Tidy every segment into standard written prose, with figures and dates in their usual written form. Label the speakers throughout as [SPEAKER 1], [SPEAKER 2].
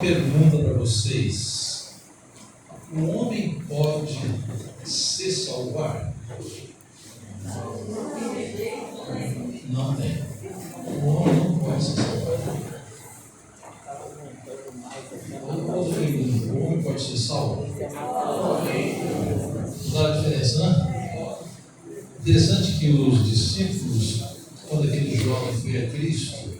[SPEAKER 1] Pergunta para vocês: o homem pode se salvar? Não tem. O homem não pode se salvar. O homem pode ser salvo? Dá a diferença, né? Interessante que os discípulos, quando aquele jovem foi a Cristo,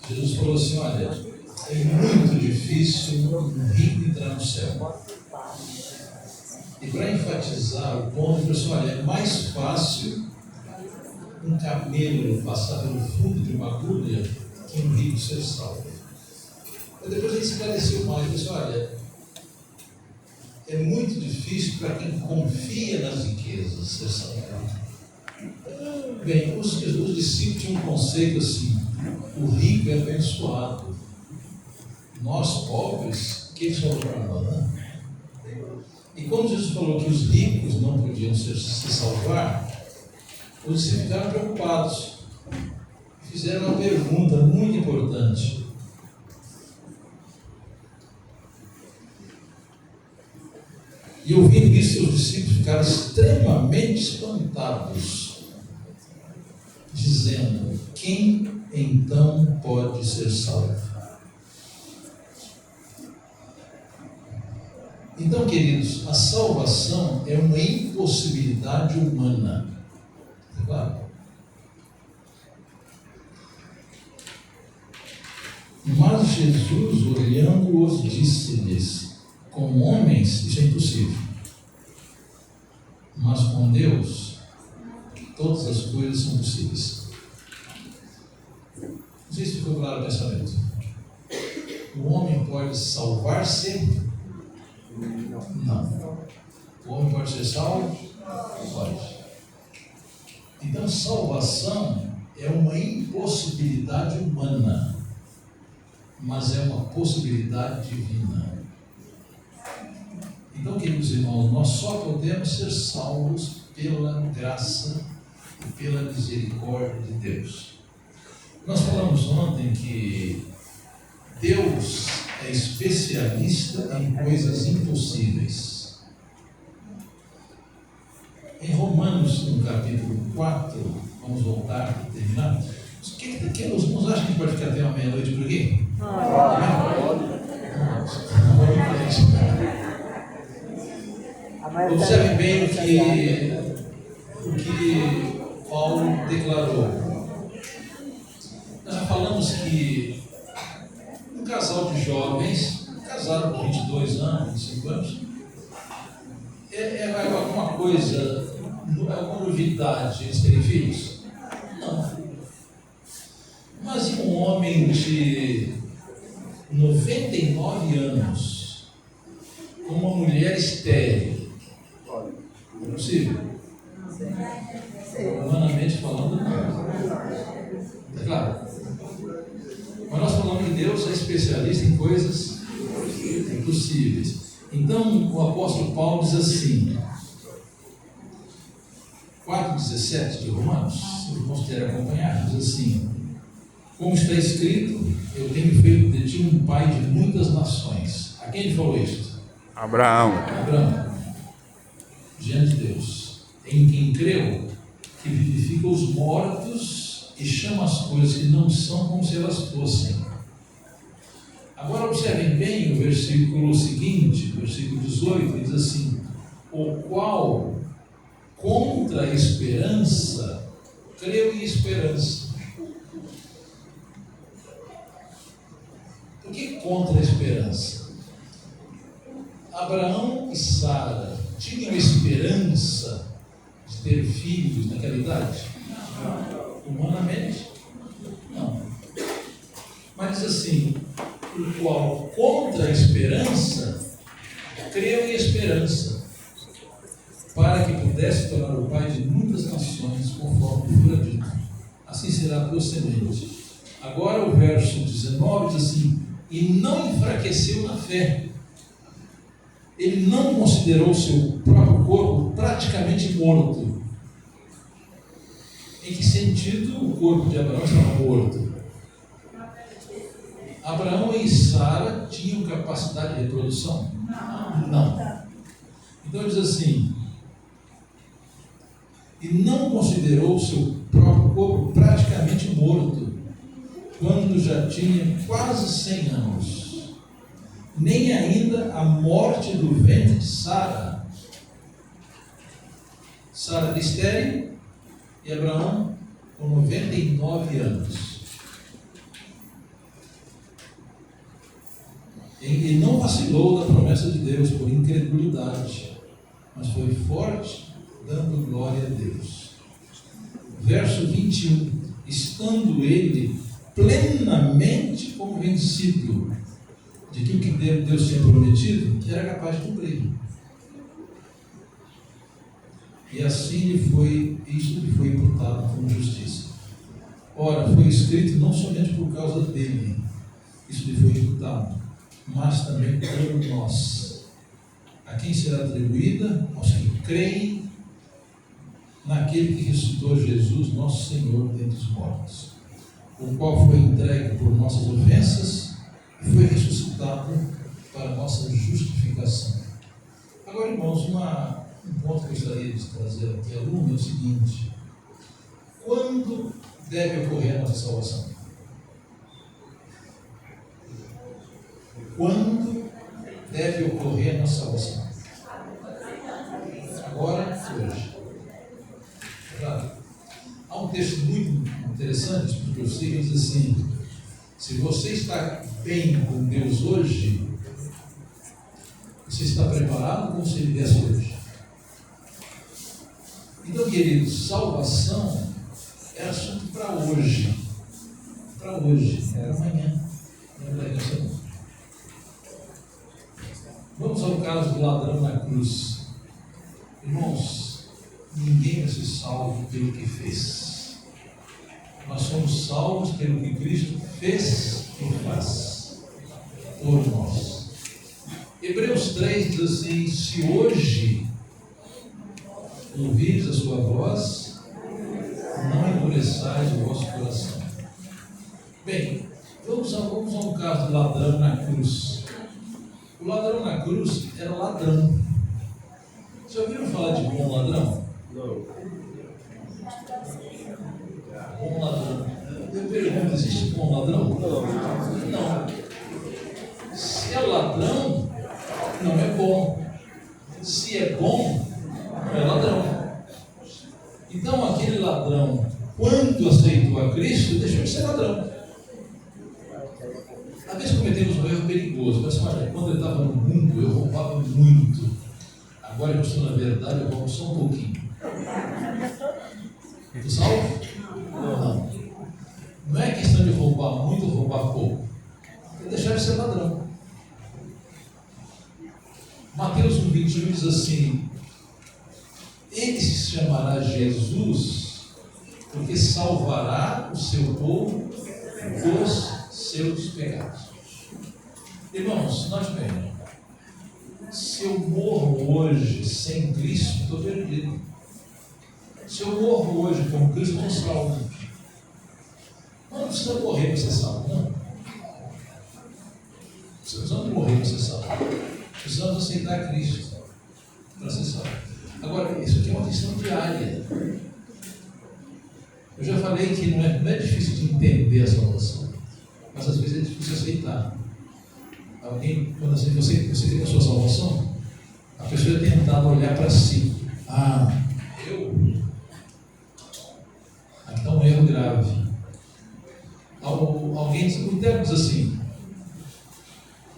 [SPEAKER 1] Jesus falou assim: olha, é muito difícil um rico entrar no céu. E para enfatizar o ponto, ele falou assim: olha, é mais fácil um camelo passar pelo fundo de uma agulha que um rico ser salvo. Mas depois ele esclareceu mais, ele disse: olha, é muito difícil para quem confia nas riquezas ser salvo. Bem, os discípulos tinham um conceito assim: o rico é abençoado. Nós, pobres, quem falou para nós, né? E quando Jesus falou que os ricos não podiam se salvar, os discípulos ficaram preocupados. Fizeram uma pergunta muito importante. E ouvindo isso, os discípulos ficaram extremamente espantados, dizendo: quem então pode ser salvo? Então, queridos, a salvação é uma impossibilidade humana. É claro? Mas Jesus, olhando-os, disse-lhes: com homens isso é impossível, mas com Deus todas as coisas são possíveis. Não sei se ficou claro o pensamento. O homem pode salvar-se? Não. O homem pode ser salvo? Pode. Então, salvação é uma impossibilidade humana, mas é uma possibilidade divina. Então, queridos irmãos, nós só podemos ser salvos pela graça e pela misericórdia de Deus. Nós falamos ontem que Deus é especialista em coisas impossíveis. Em Romanos, no capítulo 4, vamos voltar para terminar. Os irmãos acham que pode ficar até uma meia-noite por aqui? Observe bem o que Paulo declarou. Nós já falamos que um casal de jovens, casado com 22 anos, 25 anos, é alguma coisa, é alguma novidade eles terem filhos? Não. Mas e um homem de 99 anos, com uma mulher estéril? É possível? Humanamente falando, não. É claro. Mas nós falamos que Deus é especialista em coisas impossíveis. Então, o apóstolo Paulo diz assim, 4,17 de Romanos, se os irmãos querem acompanhar, diz assim: como está escrito, eu tenho feito de ti um pai de muitas nações. A quem ele falou isso?
[SPEAKER 2] Abraão.
[SPEAKER 1] Diante de Deus, em quem creu, que vivifica os mortos e chama as coisas que não são como se elas fossem. Agora observem bem o versículo seguinte, versículo 18, diz assim: o qual contra a esperança creu em esperança. Por que contra a esperança? Abraão e Sara tinham esperança de ter filhos naquela idade? Humanamente? Não. Mas diz assim: o qual contra a esperança creu em esperança, para que pudesse tornar o pai de muitas nações, conforme fora dito, assim será a tua semente. Agora o verso 19 diz assim: e não enfraqueceu na fé. Ele não considerou o seu próprio corpo praticamente morto. Em que sentido o corpo de Abraão estava morto? Abraão e Sara tinham capacidade de reprodução? Não. Então diz assim: e não considerou o seu próprio corpo praticamente morto, quando já tinha quase 100 anos, nem ainda a morte do ventre de Sara. Sara era estéril e Abraão com 99 anos. Ele não vacilou da promessa de Deus por incredulidade, mas foi forte, dando glória a Deus. Verso 21. Estando ele plenamente convencido de que o que Deus tinha prometido era capaz de cumprir. E assim isso lhe foi imputado como justiça. Ora, foi escrito não somente por causa dele, isso lhe foi imputado, mas também por nós, a quem será atribuída aos que creem naquele que ressuscitou Jesus, nosso Senhor, dentre os mortos, o qual foi entregue por nossas ofensas e foi ressuscitado para nossa justificação. Agora, irmãos, um ponto que eu gostaria de trazer aqui à luz é o seguinte: quando deve ocorrer a nossa salvação? Quando deve ocorrer a nossa salvação? Agora, hoje. Claro. Há um texto muito interessante para você que diz assim: se você está bem com Deus hoje, você está preparado como se ele viesse hoje. Então, queridos, salvação é assunto para hoje. Para hoje, era amanhã. Não é amanhã. Vamos ao caso do ladrão na cruz. Irmãos, ninguém vai ser salvo pelo que fez. Nós somos salvos pelo que Cristo fez e faz por nós. Hebreus 3 diz assim: se hoje ouvirdes a sua voz, não endureçais o vosso coração. Bem, vamos a um caso do ladrão na cruz. O ladrão na cruz era ladrão. Já ouviram falar de bom ladrão? Não. Bom ladrão. Eu pergunto, existe bom ladrão? Não. Se é ladrão, não é bom. Se é bom, não é ladrão. Então aquele ladrão, quando aceitou a Cristo, deixou de ser ladrão. Às vezes cometemos um erro perigoso, mas olha, quando eu estava no mundo, eu roubava muito. Agora que eu estou na verdade, eu roubo só um pouquinho. Tu salvo? Não. Não é questão de roubar muito ou roubar pouco. É deixar de ser ladrão. Mateus 21 diz assim: ele se chamará Jesus, porque salvará o seu povo dos seus pecados. Irmãos, nós bem, se eu morro hoje sem Cristo, estou perdido. Se eu morro hoje com Cristo, estou salvo. Não precisa morrer para ser salvo, não. Você precisa morrer para ser salvo. Precisamos aceitar Cristo para ser salvo. Agora, isso aqui é uma questão diária. Eu já falei que não é difícil de entender a salvação, mas às vezes é difícil aceitar. Alguém, quando assim, você tem a sua salvação, a pessoa é tentada olhar para si. Aqui está um erro grave. O texto diz assim: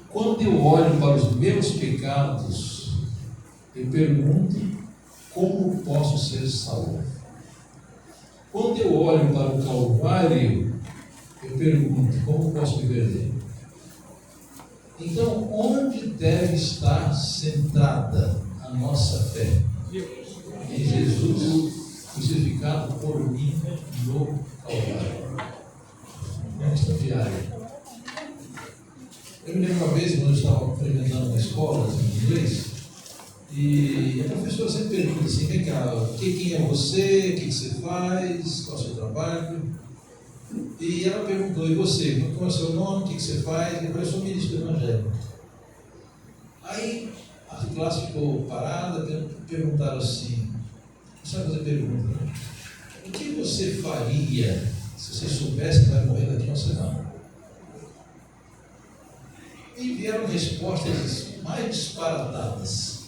[SPEAKER 1] quando eu olho para os meus pecados, eu pergunto como posso ser salvo. Quando eu olho para o Calvário, eu pergunto como posso viver dele. Então, onde deve estar centrada a nossa fé? Em Jesus crucificado por mim no Calvário. É uma questão diária. Eu me lembro uma vez, quando eu estava frequentando uma escola de inglês, e a professora sempre pergunta assim: vem cá, quem é você, o que você faz, qual é o seu trabalho? E ela perguntou, e você, qual é o seu nome, o que você faz? Eu falei, eu sou ministro do Evangelho. Aí a classe ficou parada, perguntaram assim, sabe fazer pergunta, né? O que você faria se você soubesse que vai morrer daqui a uma semana? E vieram respostas mais disparatadas.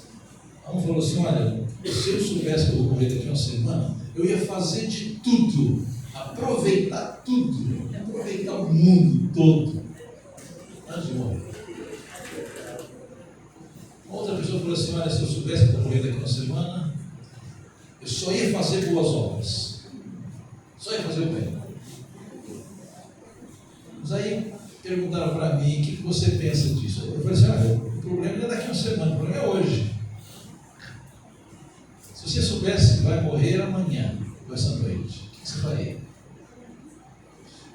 [SPEAKER 1] Um falou assim, olha, se eu soubesse que eu vou morrer daqui a uma semana, eu ia fazer de tudo, aproveitar tudo, aproveitar o mundo todo, antes de morrer. Outra pessoa falou assim, olha, se eu soubesse que eu vou morrer daqui a uma semana, eu só ia fazer boas obras, só ia fazer o bem. Mas aí perguntaram para mim, o que você pensa disso? Eu falei assim, olha, o problema não é daqui a uma semana, o problema é hoje. Se você soubesse que vai morrer amanhã, ou essa noite, o que você faria?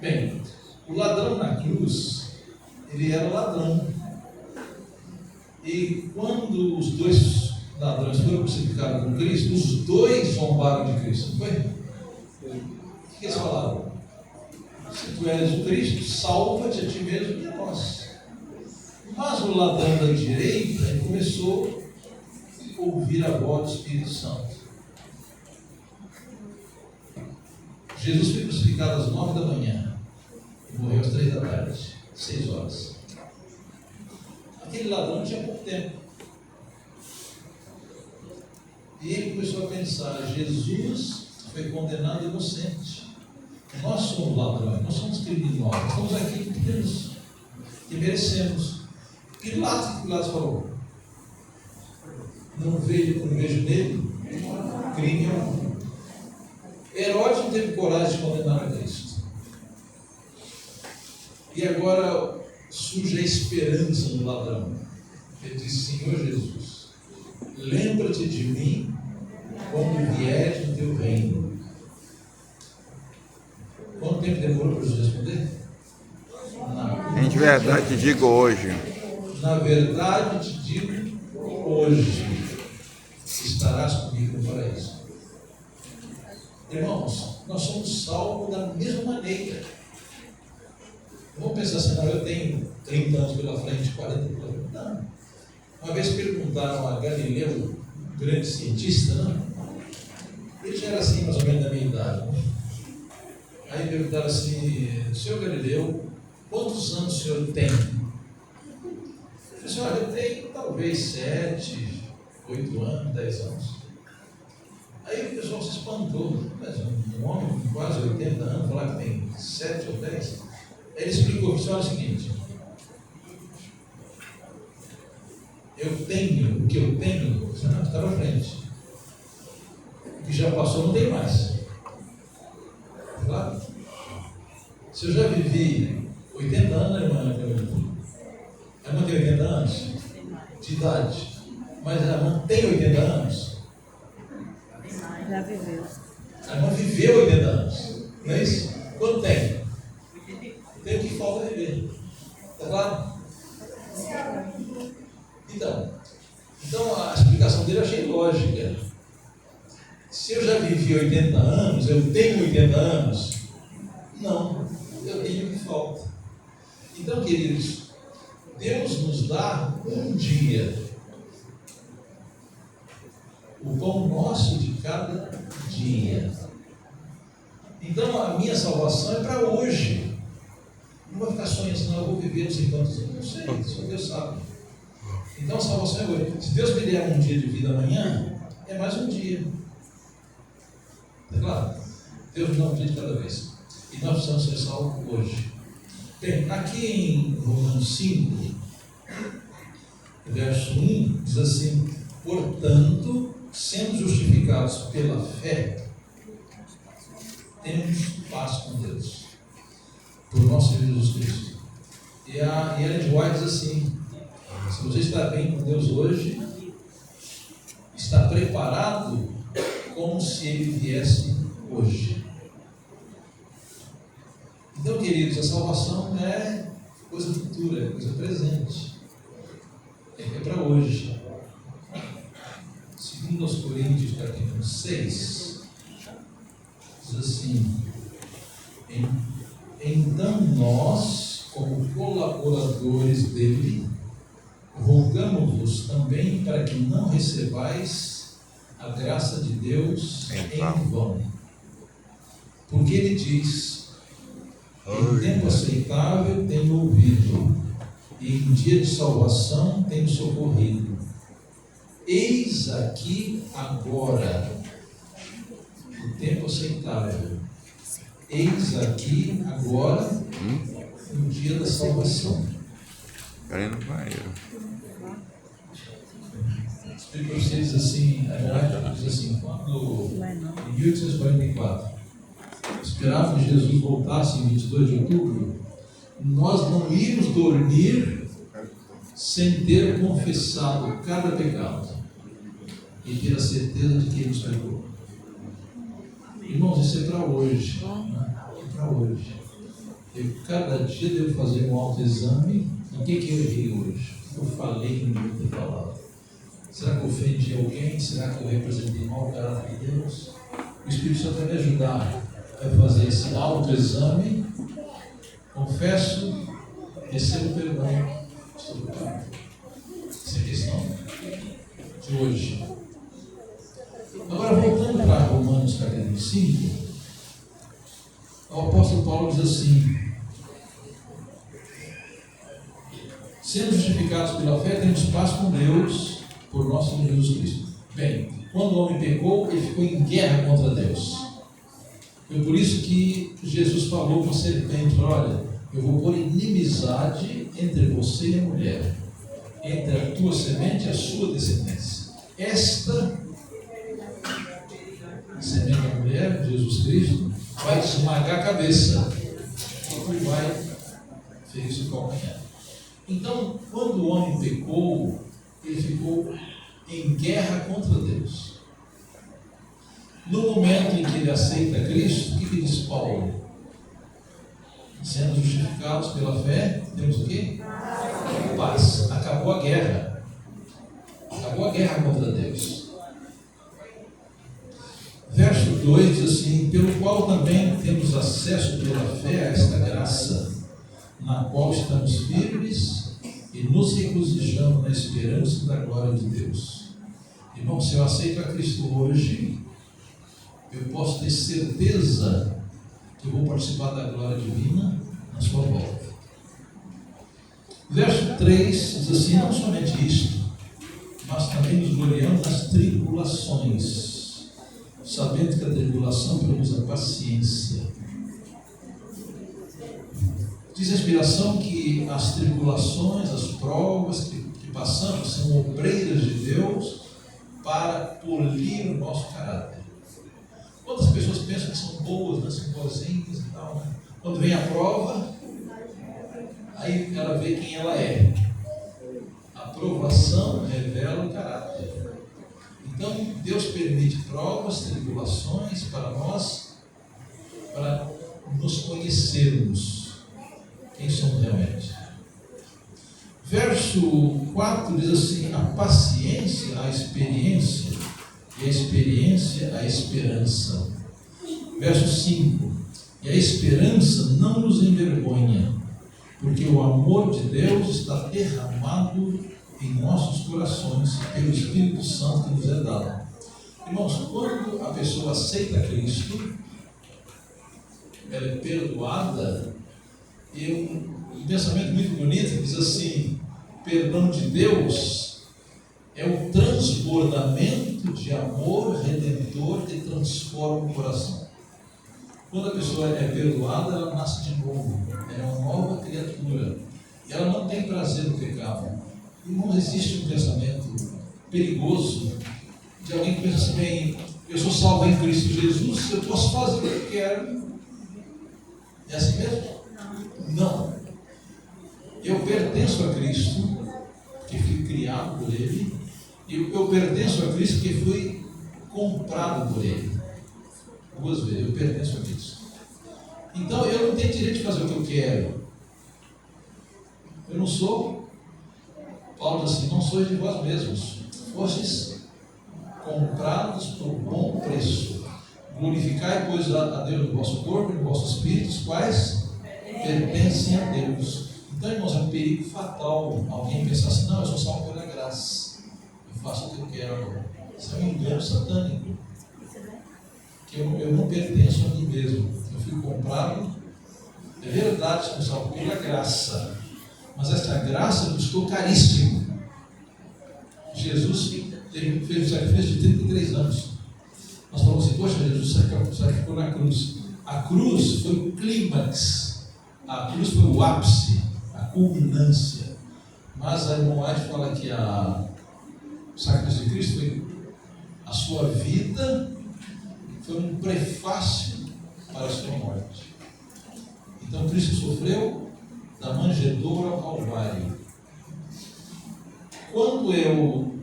[SPEAKER 1] Bem, o ladrão na cruz, ele era ladrão. E quando os dois ladrões foram crucificados com Cristo, os dois zombaram de Cristo, não foi? O que eles falaram? Se tu és o Cristo, salva-te a ti mesmo e a nós. Mas o ladrão da direita começou a ouvir a voz do Espírito Santo. Jesus foi crucificado às 9 da manhã e morreu às 3 da tarde, 6 horas. Aquele ladrão tinha pouco tempo. E ele começou a pensar, Jesus foi condenado inocente. Nós somos ladrões, nós somos criminosos, estamos aqui que merecemos. Pilatos falou, não vejo nele crime algum. Herodes não teve coragem de condenar a Cristo. E agora surge a esperança no ladrão. Ele diz, Senhor Jesus, lembra-te de mim quando vieres no teu reino. Quanto tempo demorou para Jesus responder?
[SPEAKER 2] Em verdade te digo hoje.
[SPEAKER 1] Na verdade te digo hoje, estarás comigo no paraíso. Irmãos, nós somos salvos da mesma maneira. Vamos pensar assim, não, eu tenho 30 anos pela frente, 40 pela frente. Não. Uma vez perguntaram a Galileu, um grande cientista, não? Ele já era assim, mais ou menos da minha idade. Não? Aí perguntaram assim, senhor Galileu, quantos anos o senhor tem? Eu disse, olha, eu tenho talvez 7, 8 anos, 10 anos. Aí o pessoal se espantou, mas um homem com quase 80 anos, falar que tem 7 ou 10. Aí ele explicou, olha o seguinte, eu tenho, o que eu tenho, você não está na frente. O que já passou não tem mais. Claro? Se eu já vivi 80 anos, a irmã tem 80 anos de idade, mas a irmã tem 80 anos.
[SPEAKER 3] Já viveu.
[SPEAKER 1] A irmã viveu 80 anos, não é isso? Quanto tem? Tem o que falta viver. Está claro? Então a explicação dele eu achei lógica. Se eu já vivi 80 anos, eu tenho 80 anos? Não, eu tenho o que falta. Então, queridos, Deus nos dá um dia, o pão nosso de cada dia. Então, a minha salvação é para hoje. Não vou ficar sonhando, senão eu vou viver não sei quantos anos. Não sei, só Deus sabe. Então, a salvação é hoje. Se Deus me der um dia de vida amanhã, é mais um dia. É claro, Deus nos dá um dia de cada vez. E nós precisamos ser salvos hoje. Bem, aqui em Romanos 5, verso 1, diz assim, portanto, sendo justificados pela fé, temos paz com Deus, por nosso Senhor Jesus Cristo. E a Ellen White diz assim, se você está bem com Deus hoje, está preparado como se Ele viesse hoje. Então, queridos, a salvação não é coisa futura, é coisa presente. É para hoje. Segundo aos Coríntios, capítulo 6, diz assim, rogamo-vos também para que não recebais a graça de Deus em vão. Porque ele diz: em tempo aceitável tenho ouvido, e em dia de salvação tenho socorrido. Eis aqui agora o tempo aceitável. Eis aqui agora o dia da salvação.
[SPEAKER 2] Querendo no banheiro.
[SPEAKER 1] Explico para vocês assim, a verdade diz assim, quando em 1844 esperava que Jesus voltasse em 22 de outubro, nós não íamos dormir sem ter confessado cada pecado e ter a certeza de que Ele nos perdoou. Irmãos, isso é para hoje, né? É para hoje. Eu cada dia devo fazer um autoexame. O que eu errei hoje? O que eu falei que não devia ter falado? Será que eu ofendi alguém? Será que eu representei mal o caráter de Deus? O Espírito Santo vai me ajudar a fazer esse autoexame. Confesso, recebo perdão sobre o pecado. Essa é a questão de hoje. Agora, voltando para Romanos capítulo 5, o apóstolo Paulo diz assim: sendo justificados pela fé, temos paz com Deus por nosso Senhor Jesus Cristo. Bem, quando o homem pecou, ele ficou em guerra contra Deus. Foi por isso que Jesus falou para a serpente: olha, eu vou pôr inimizade entre você e a mulher, entre a tua semente e a sua descendência. Esta semente da mulher, Jesus Cristo, vai esmagar a cabeça e vai ferir seu calcanhar. Então, quando o homem pecou, ele ficou em guerra contra Deus. No momento em que ele aceita Cristo, o que diz Paulo? Sendo justificados pela fé, temos o quê? Paz. Acabou a guerra. Acabou a guerra contra Deus. Verso 2 diz assim: pelo qual também temos acesso pela fé a esta graça, na qual estamos firmes e nos regozijamos na esperança da glória de Deus. Irmão, se eu aceito a Cristo hoje, eu posso ter certeza que eu vou participar da glória divina na sua volta. Verso 3 diz assim: não somente isto, mas também nos gloriamos nas tribulações, sabendo que a tribulação produz a paciência. Diz a inspiração que as tribulações, as provas que passamos são obreiras de Deus para polir o nosso caráter. Quantas pessoas pensam que são boas, né? São boazinhas e tal, né? Quando vem a prova, aí ela vê quem ela é. A provação revela o caráter. Então, Deus permite provas, tribulações para nós, para nos conhecermos quem somos realmente. Verso 4 diz assim: a paciência, a experiência, e a experiência, a esperança. Verso 5: e a esperança não nos envergonha, porque o amor de Deus está derramado em nossos corações pelo Espírito Santo que nos é dado. Irmãos, quando a pessoa aceita Cristo, ela é perdoada. E um pensamento muito bonito diz assim: perdão de Deus é o transbordamento de amor redentor que transforma o coração. Quando a pessoa é perdoada, ela nasce de novo, ela é uma nova criatura, e ela não tem prazer no pecado. Irmãos, existe um pensamento perigoso de alguém que pensa assim: bem, eu sou salvo em Cristo Jesus, eu posso fazer o que eu quero. É assim mesmo? Não. Eu pertenço a Cristo, porque fui criado por Ele, e eu pertenço a Cristo porque fui comprado por Ele. Duas vezes, eu pertenço a Cristo. Então eu não tenho direito de fazer o que eu quero. Eu não sou. Paulo diz assim: não sois de vós mesmos, fostes comprados por bom preço. Glorificai, pois, a Deus no vosso corpo e no vosso espírito, os quais pertencem a Deus. Então, irmãos, é um perigo fatal alguém pensar assim: não, eu sou Isso é um engano satânico. Que eu não pertenço a mim mesmo. Eu fui comprado. É verdade, somos salvos pela graça. Mas esta graça custou caríssimo. Jesus fez o sacrifício de 33 anos. Nós falamos assim, poxa, Jesus sacrificou na cruz. A cruz foi o clímax. A cruz foi o ápice, a culminância. Mas a irmã White fala que o sacrifício de Cristo foi a sua vida, foi um prefácio para a sua morte. Então Cristo sofreu da manjedoura ao Calvário. Quando eu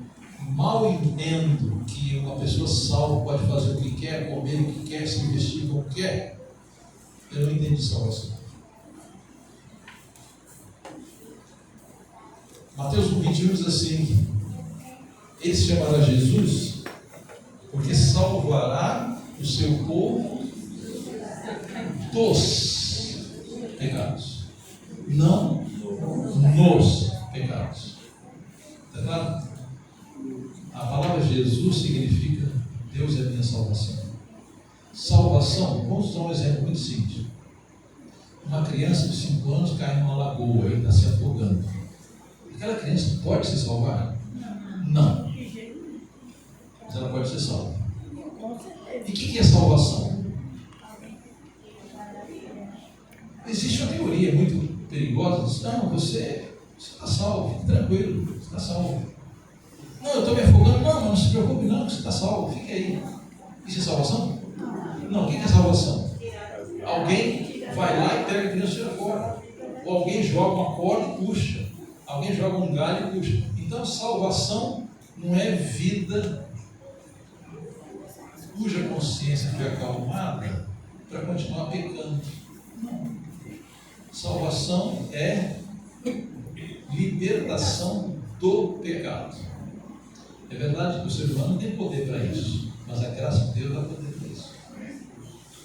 [SPEAKER 1] mal entendo que uma pessoa salva pode fazer o que quer, comer o que quer, se vestir como quer, eu não entendi salvação. Mateus 21 diz assim: ele se chamará Jesus porque salvará o seu povo dos pecados, não nos pecados. Está claro? A palavra Jesus significa Deus é a minha salvação. Salvação, vamos dar um exemplo muito simples. Uma criança de 5 anos cai numa lagoa e está se afogando. Aquela criança pode se salvar? Não. Mas ela pode ser salva. E o que é salvação? Existe uma teoria muito perigosa. Diz, não, você está salvo, fique tranquilo, você está salvo. Não, eu estou me afogando. Não se preocupe não, você está salvo, fique aí. Isso é salvação? Não, o que é salvação? Alguém vai lá e pega a criança e tira fora. Ou alguém joga uma corda e puxa. Alguém joga um galho e puxa. Então salvação não é vida cuja consciência foi acalmada para continuar pecando. Não. Salvação é libertação do pecado. É verdade que o ser humano não tem poder para isso, mas a graça de Deus dá poder para isso.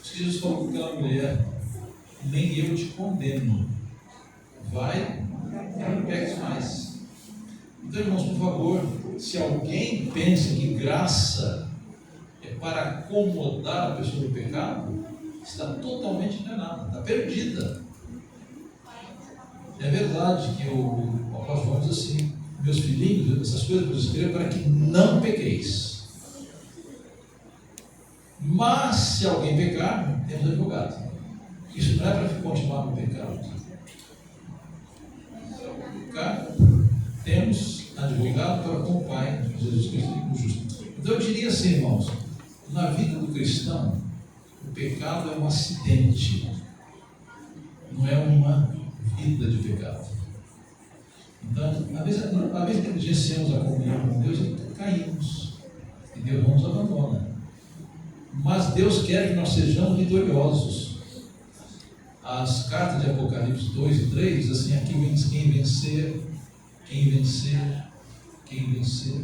[SPEAKER 1] Jesus falou para aquela mulher: nem eu te condeno, vai e não peques mais. Então, irmãos, por favor, se alguém pensa que graça é para acomodar a pessoa do pecado, está totalmente enganado, está perdida. É verdade que o apóstolo diz assim: meus filhinhos, essas coisas eu escrevo para que não pequeis. Mas se alguém pecar, temos advogado. Isso não é para continuar no pecado. Se alguém pecar, temos advogado para com o Pai, Jesus Cristo, o justo. Então eu diria assim, irmãos, na vida do cristão, o pecado é um acidente, não é uma vida de pecado. Então, às vezes negligenciamos a comunhão com Deus e caímos, e Deus não nos abandona. Mas Deus quer que nós sejamos vitoriosos. As cartas de Apocalipse 2 e 3 diz assim: aqui quem vencer.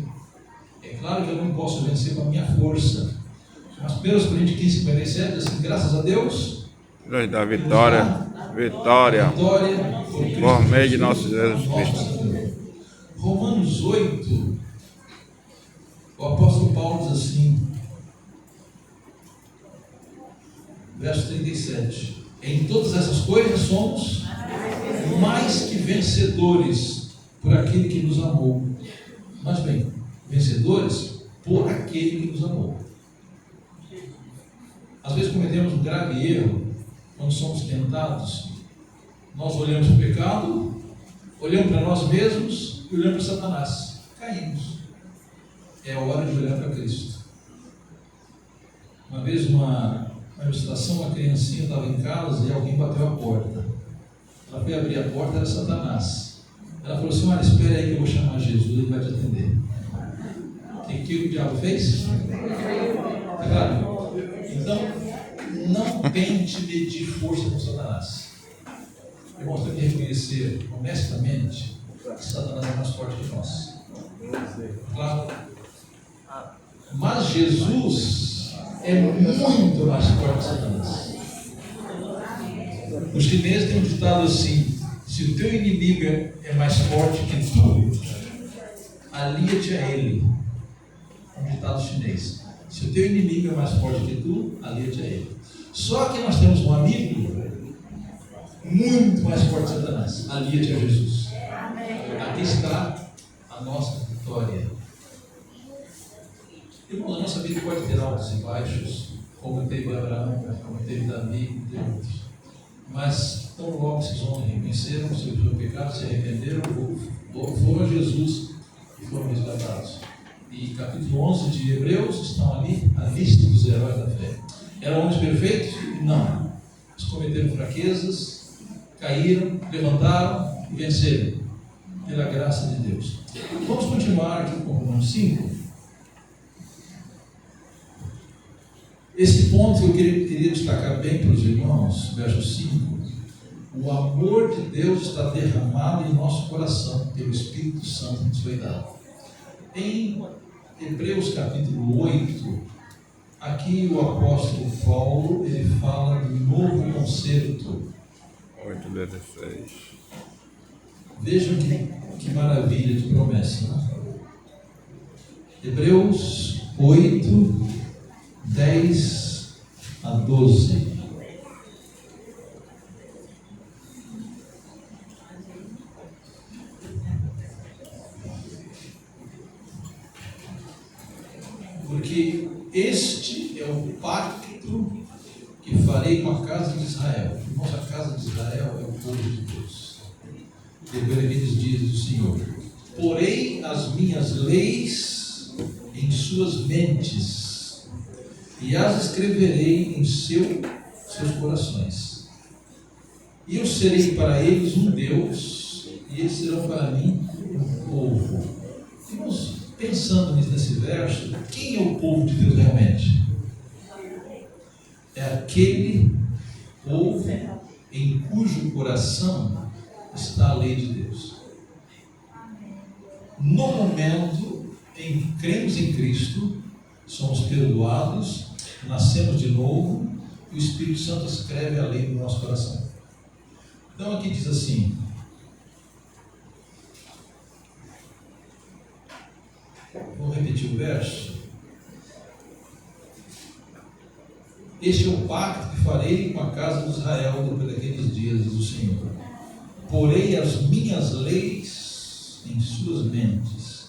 [SPEAKER 1] É claro que eu não posso vencer com a minha força, mas 1 Coríntios 15:57 diz assim: graças a Deus
[SPEAKER 2] Deus dá vitória por meio de nosso Jesus Cristo.
[SPEAKER 1] Romanos 8, o apóstolo Paulo diz assim, verso 37: em todas essas coisas somos mais que vencedores por aquele que nos amou. Mas bem, vencedores por aquele que nos amou. Às vezes cometemos um grave erro quando somos tentados. Nós olhamos para o pecado, olhamos para nós mesmos e olhamos para Satanás. Caímos. É a hora de olhar para Cristo. Uma vez, uma ilustração, uma criancinha estava em casa e alguém bateu a porta. Ela foi abrir a porta, era Satanás. Ela falou assim: olha, espera aí que eu vou chamar Jesus, ele vai te atender. O que o diabo fez? Tá claro? Então, não tente medir força com Satanás. Irmãos, tem que reconhecer honestamente que Satanás é mais forte que nós. Claro. Mas Jesus é muito mais forte que Satanás. Os chineses têm um ditado assim: se o teu inimigo é mais forte que tu, alia-te a ele. Um ditado chinês. Se o teu inimigo é mais forte que tu, alia-te a ele. Só que nós temos um amigo muito mais forte que Satanás. Alia-te a Jesus. Aqui está a nossa vitória. Irmão, a nossa vida pode ter altos e baixos, como teve Abraão, como teve Davi e outros. Mas tão logo esses homens reconheceram o seu pecado, se arrependeram, foram a Jesus e foram resgatados. E capítulo 11 de Hebreus estão ali a lista dos heróis da fé. Eram homens perfeitos? Não. Eles cometeram fraquezas, caíram, levantaram e venceram, pela graça de Deus. Vamos continuar aqui com Romanos 5. Esse ponto eu queria destacar bem para os irmãos, verso 5. O amor de Deus está derramado em nosso coração pelo Espírito Santo nos foi dado. Em Hebreus capítulo 8, aqui o apóstolo Paulo, ele fala do novo concerto.
[SPEAKER 2] 8:16.
[SPEAKER 1] Vejam que maravilha de promessa. Né? Hebreus 8, 10 a 12. Porque este é o pacto que farei com a casa de Israel. Irmãos, a casa de Israel é o povo de Deus. Depois aqueles dias do Senhor. Porei as minhas leis em suas mentes e as escreverei em seus corações. E eu serei para eles um Deus, e eles serão para mim um povo. Irmãos, pensando nesse verso, quem é o povo de Deus realmente? É aquele povo em cujo coração está a lei de Deus. No momento em que cremos em Cristo, somos perdoados, nascemos de novo, e o Espírito Santo escreve a lei no nosso coração. Então aqui diz assim: vou repetir o verso. Este é o pacto que farei com a casa de Israel depois daqueles dias, diz o Senhor. Porei as minhas leis em suas mentes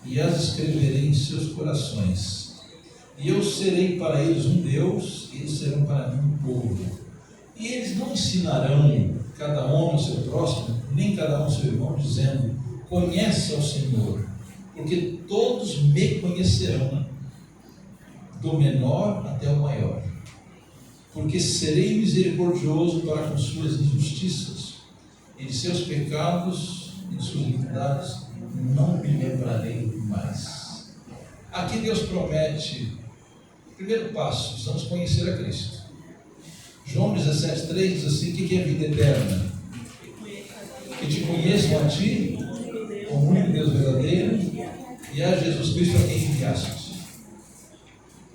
[SPEAKER 1] e as escreverei em seus corações. E eu serei para eles um Deus, e eles serão para mim um povo. E eles não ensinarão cada homem ao seu próximo, nem cada um ao seu irmão, dizendo: conhece ao Senhor, porque todos me conhecerão, do menor até o maior. Porque serei misericordioso para com suas injustiças, e de seus pecados e de suas iniquidades não me lembrarei mais. Aqui Deus promete, primeiro passo, precisamos conhecer a Cristo. João 17,3 diz assim: o que é vida eterna? Que te conheçam a ti, como único Deus verdadeiro, e a Jesus Cristo a quem enviaste.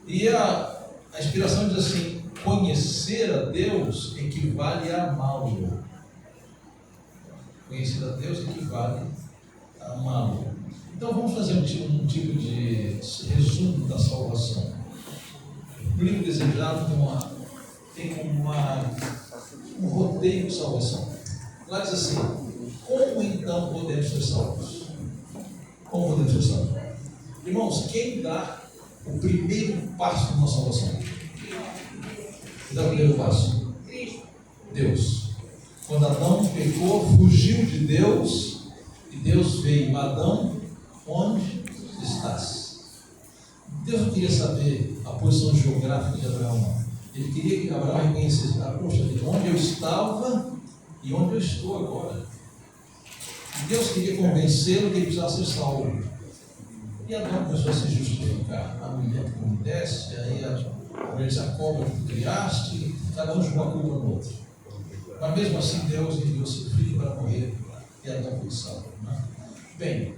[SPEAKER 1] E a inspiração diz assim: conhecer a Deus equivale a amá-lo. Conhecer a Deus equivale a amá-lo. Então vamos fazer um tipo de resumo da salvação. O livro Desejado tem um roteiro de salvação. Lá diz assim: como então podemos ser salvos? Como podemos ser salvos? Irmãos, quem dá o primeiro passo de uma salvação? Quem dá o primeiro passo? Deus. Quando Adão pecou, fugiu de Deus, e Deus veio: Adão, onde estás? Deus não queria saber a posição geográfica de Abraão. Ele queria que Abraão reconhecesse: poxa, onde eu estava e onde eu estou agora. Deus queria convencê-lo que ele precisava ser salvo. E Adão começou a se justificar. A mulher que não me desse, aí a cobra que tu criaste, cada um jogou a culpa no outro. Mas mesmo assim Deus enviou seu filho para morrer e Adão foi salvo. Né? Bem,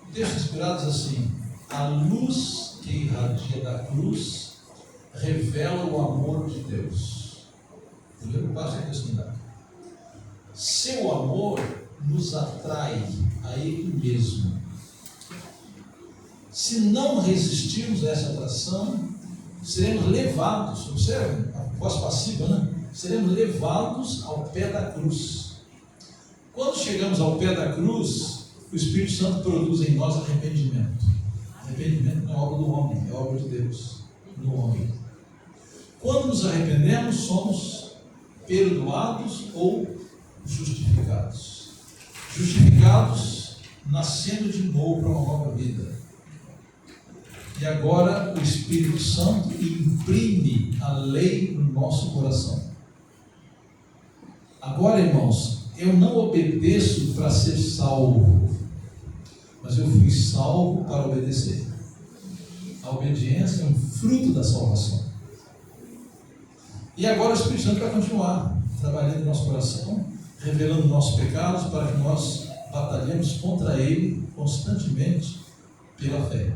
[SPEAKER 1] o texto inspirado diz assim: a luz que irradia da cruz revela o amor de Deus. O primeiro passo é Deus que dá. Seu amor nos atrai a Ele mesmo. Se não resistirmos a essa atração, seremos levados, observe, a voz passiva, né? Seremos levados ao pé da cruz. Quando chegamos ao pé da cruz, o Espírito Santo produz em nós arrependimento. Arrependimento não é obra do homem, é obra de Deus, no homem. Quando nos arrependemos, somos perdoados ou justificados. Justificados, nascendo de novo para uma nova vida. E agora o Espírito Santo imprime a lei no nosso coração. Agora, irmãos, eu não obedeço para ser salvo, mas eu fui salvo para obedecer. A obediência é um fruto da salvação. E agora o Espírito Santo vai continuar trabalhando no nosso coração, revelando nossos pecados, para que nós batalhemos contra ele constantemente pela fé.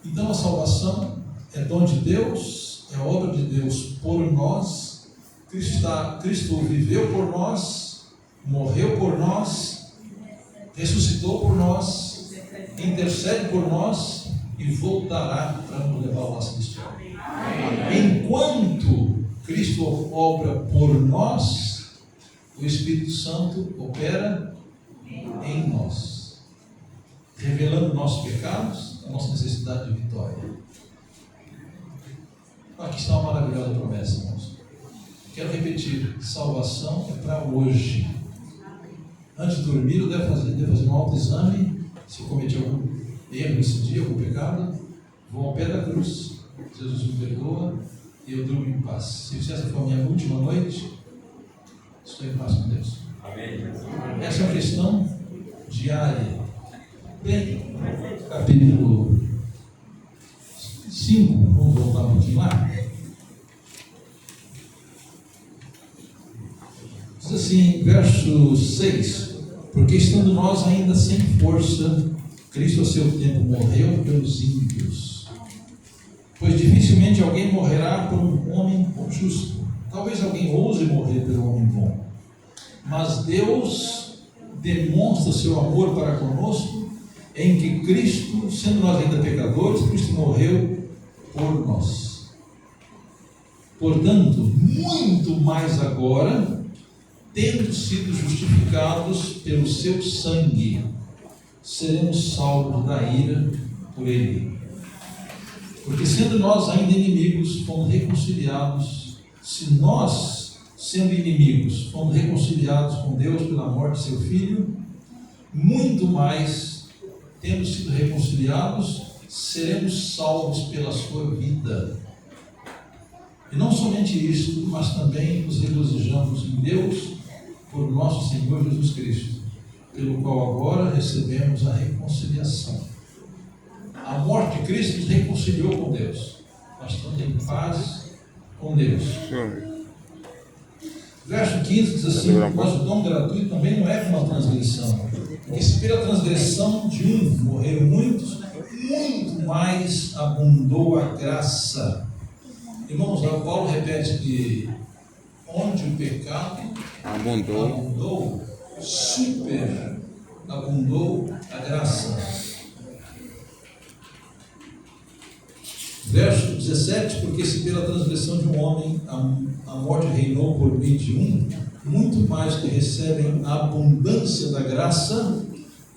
[SPEAKER 1] Então a salvação é dom de Deus, é obra de Deus por nós. Cristo viveu por nós, morreu por nós, ressuscitou por nós, intercede por nós e voltará para nos levar ao lar celestial. Enquanto Cristo obra por nós, o Espírito Santo opera em nós, revelando nossos pecados, a nossa necessidade de vitória. Aqui está uma maravilhosa promessa, irmãos. Quero repetir: salvação é para hoje. Antes de dormir, eu devo fazer um autoexame. Se eu cometi algum erro nesse dia, algum pecado, vou ao pé da cruz. Jesus me perdoa e eu durmo em paz. Se essa for a minha última noite, estou em paz com Deus. Amém. Essa é uma questão diária. Bem, capítulo 5, vamos voltar um pouquinho lá. Diz assim, verso 6: porque estando nós ainda sem força, Cristo a seu tempo morreu pelos ímpios. Pois dificilmente alguém morrerá por um homem justo. Talvez alguém ouse morrer pelo homem bom. Mas Deus demonstra seu amor para conosco em que Cristo, sendo nós ainda pecadores, Cristo morreu por nós. Portanto, muito mais agora, tendo sido justificados pelo seu sangue, seremos salvos da ira por ele. Porque sendo nós ainda inimigos, fomos reconciliados. Se nós, sendo inimigos, fomos reconciliados com Deus pela morte de seu Filho, muito mais, tendo sido reconciliados, seremos salvos pela sua vida. E não somente isso, mas também nos regozijamos em Deus por nosso Senhor Jesus Cristo, pelo qual agora recebemos a reconciliação. A morte de Cristo nos reconciliou com Deus. Nós estamos em paz com Deus. Verso 15 diz assim: mas o dom gratuito também não é uma transgressão. Porque se pela transgressão de um morreram muitos, muito mais abundou a graça. Irmãos, Paulo repete que onde o pecado abundou, superabundou a graça. Verso 17: porque se pela transgressão de um homem a morte reinou por meio de um, muito mais que recebem a abundância da graça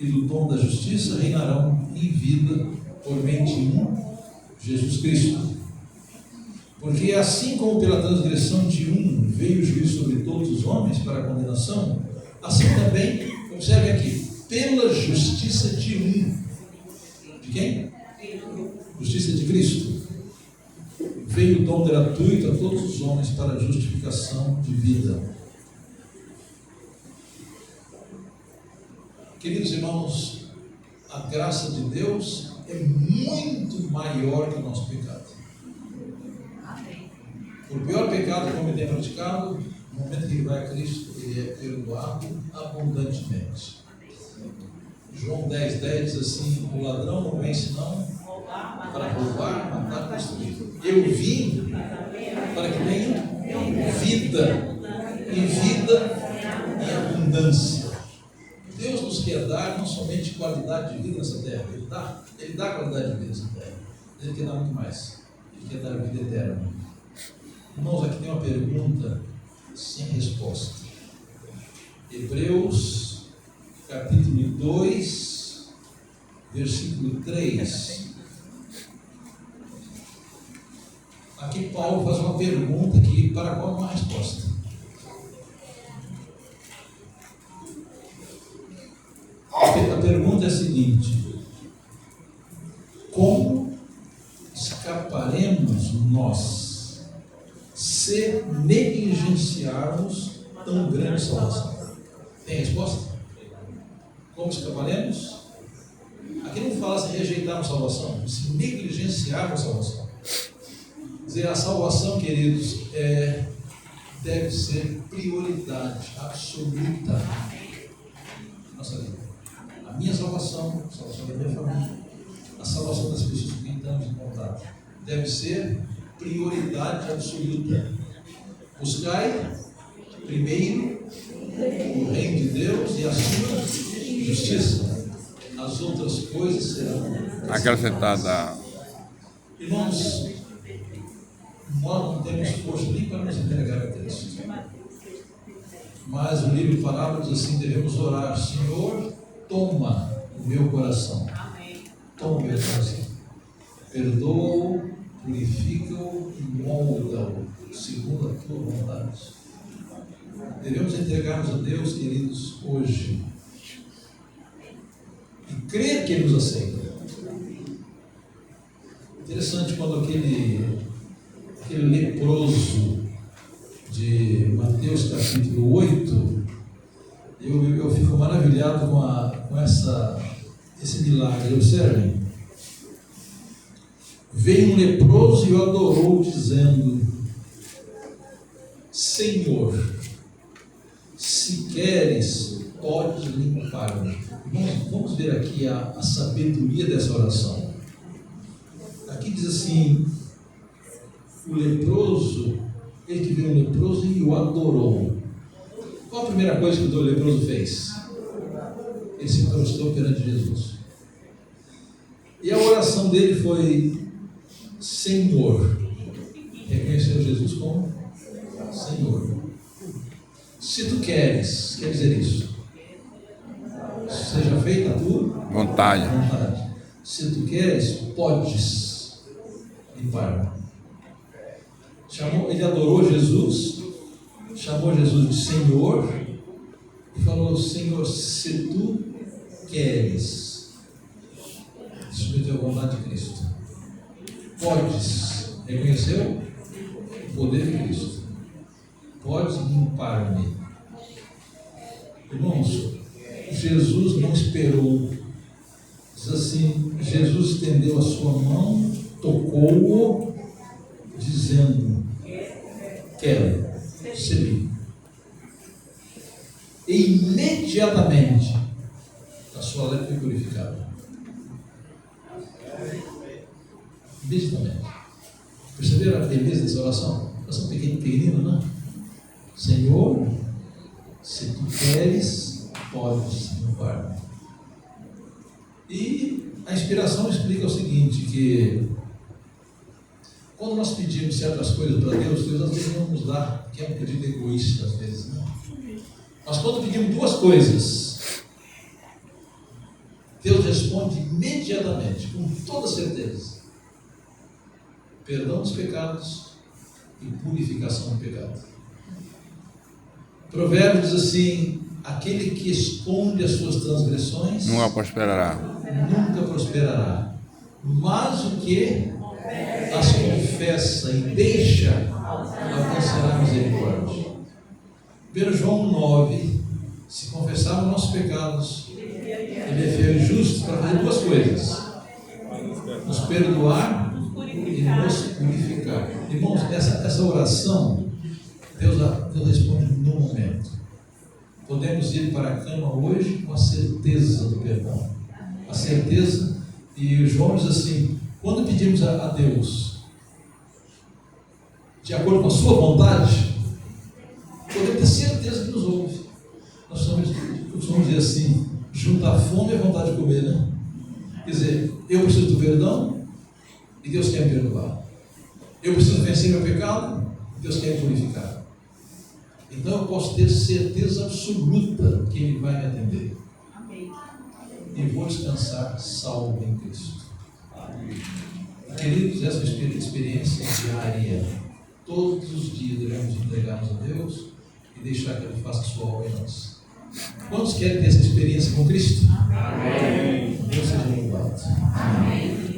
[SPEAKER 1] e do dom da justiça reinarão em vida por meio de um, Jesus Cristo. Porque assim como pela transgressão de um veio o juízo sobre todos os homens para a condenação, assim também, observe aqui, pela justiça de um. De quem? Justiça de Cristo. Veio o dom gratuito a todos os homens para a justificação de vida. Queridos irmãos, a graça de Deus é muito maior que o nosso pecado. O pior pecado que o homem tem praticado, no momento que ele vai a Cristo, ele é perdoado abundantemente. João 10:10 diz assim: o ladrão não vem senão para roubar, matar e destruir. Eu vim para que tenham vida, e vida em abundância. Deus nos quer quer dar não somente qualidade de vida nessa terra, ele dá qualidade de vida nessa terra, mas ele quer dar muito mais, ele quer dar vida eterna. Irmãos, aqui tem uma pergunta sem resposta. Hebreus, capítulo 2, versículo 3. Aqui Paulo faz uma pergunta para a qual não há resposta. A pergunta é a seguinte: como escaparemos nós se negligenciarmos tão grande salvação? Tem resposta? Como escaparemos? Aqui não fala se rejeitarmos salvação, se negligenciarmos salvação. Quer dizer, a salvação, queridos, deve ser prioridade absoluta na nossa vida. A minha salvação, a salvação da minha família, a salvação das pessoas com quem estamos em contato, deve ser prioridade absoluta. Buscai primeiro o reino de Deus e a sua justiça. As outras coisas serão
[SPEAKER 2] acrescentada.
[SPEAKER 1] Irmãos, nós não temos força nem para nos entregar a Cristo. Mas o livro de Parábolas diz assim: devemos orar: Senhor, toma o meu coração. Toma o meu coração. Perdoa-o, purifica-o e molda-o segundo a tua vontade. Devemos entregar-nos a Deus, queridos, hoje. E crer que Ele nos aceita. Interessante quando aquele leproso de Mateus capítulo 8, eu fico maravilhado com esse milagre. Observem: veio um leproso e o adorou, dizendo: Senhor, se queres, podes limpar-me. Vamos ver aqui a sabedoria dessa oração. Aqui diz assim: o leproso, ele que viu um leproso e o adorou. Qual a primeira coisa que o leproso fez? Ele se prostrou perante Jesus. E a oração dele foi: Senhor. Reconheceu Jesus como Senhor. Se tu queres, quer dizer isso: seja feita a tua
[SPEAKER 2] Vontade.
[SPEAKER 1] Se tu queres, podes limpar-me. Ele adorou Jesus, chamou Jesus de Senhor e falou: Senhor, se tu queres, submeteu a vontade de Cristo, podes. Reconheceu o poder de Cristo. Podes limpar-me. Irmãos, Jesus não esperou. Diz assim: Jesus estendeu a sua mão, tocou-o, dizendo: quero ser limpo. E imediatamente a sua lepra foi purificada. Imediatamente. Perceberam a beleza dessa oração? Oração pequenina, não? Senhor, se tu queres, podes limpar-me. E a inspiração explica o seguinte: que quando nós pedimos certas coisas para Deus, Deus às vezes não nos dá, que é um pedido egoísta às vezes, não. Mas quando pedimos duas coisas, Deus responde imediatamente, com toda certeza: perdão dos pecados e purificação do pecado. Provérbios diz assim: aquele que esconde as suas transgressões
[SPEAKER 2] Nunca prosperará.
[SPEAKER 1] Mas o que as confessa e deixa, alcançará misericórdia. 1 João 9: se confessarmos nossos pecados, Ele é fiel e justo para fazer duas coisas: nos perdoar e nos purificar. Irmãos, essa oração Deus responde no momento. Podemos ir para a cama hoje com a certeza do perdão. A certeza. E João diz assim: quando pedimos a Deus de acordo com a sua vontade, podemos ter certeza que nos ouve. Nós costumamos dizer assim: junta a fome e a vontade de comer, né? Quer dizer, eu preciso do perdão e Deus quer me perdoar. Eu preciso vencer meu pecado e Deus quer me purificar. Então eu posso ter certeza absoluta que Ele vai me atender. Amém. E vou descansar salvo em Cristo. Amém. Queridos, essa experiência diária, todos os dias devemos entregar-nos a Deus e deixar que Ele faça a sua obra em nós. Quantos querem ter essa experiência com Cristo? Amém. Deus seja louvado. Amém.